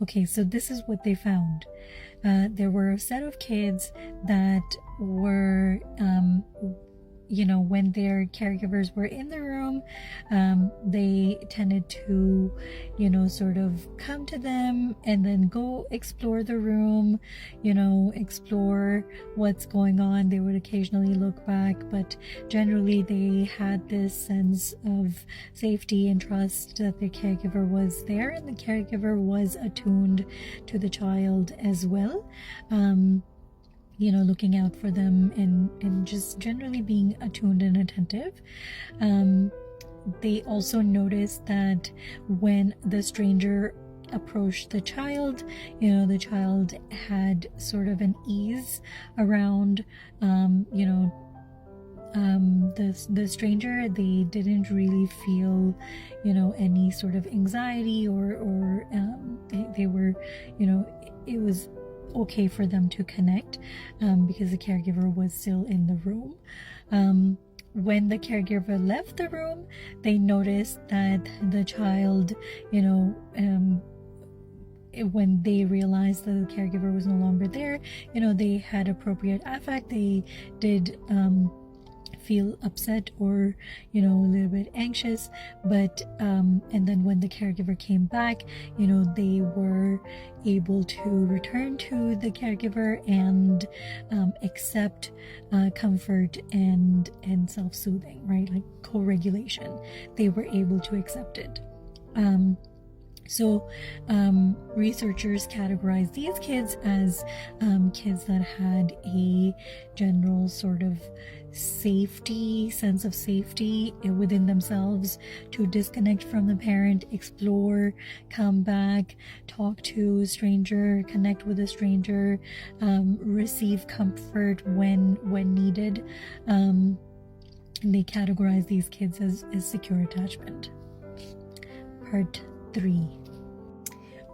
Okay, so this is what they found. There were a set of kids that were, when their caregivers were in the room, they tended to, sort of come to them and then go explore the room, explore what's going on. They would occasionally look back, but generally they had this sense of safety and trust that the caregiver was there, and the caregiver was attuned to the child as well. Looking out for them and just generally being attuned and attentive. They also noticed that when the stranger approached the child, the child had sort of an ease around, the stranger. They didn't really feel, any sort of anxiety or they were, it was okay for them to connect because the caregiver was still in the room. When the caregiver left the room, they noticed that the child, when they realized that the caregiver was no longer there, they had appropriate affect. They did feel upset or a little bit anxious, but and then when the caregiver came back, they were able to return to the caregiver and accept comfort and self-soothing, right? Like co-regulation. They were able to accept it. So researchers categorize these kids as kids that had a general sort of sense of safety within themselves to disconnect from the parent, explore, come back, talk to a stranger, connect with a stranger, receive comfort when needed. They categorize these kids as secure attachment. Part 3.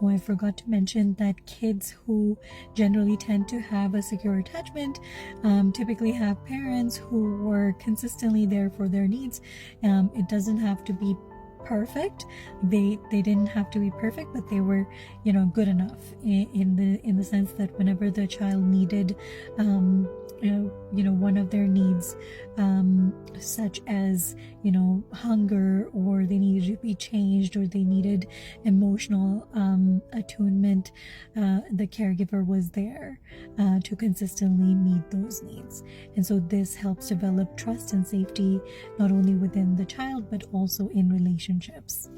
Oh, I forgot to mention that kids who generally tend to have a secure attachment typically have parents who were consistently there for their needs. It doesn't have to be perfect. They didn't have to be perfect, but they were, good enough in the sense that whenever the child needed, one of their needs, such as, hunger, or they needed to be changed, or they needed emotional attunement, the caregiver was there to consistently meet those needs. And so this helps develop trust and safety, not only within the child, but also in relationships.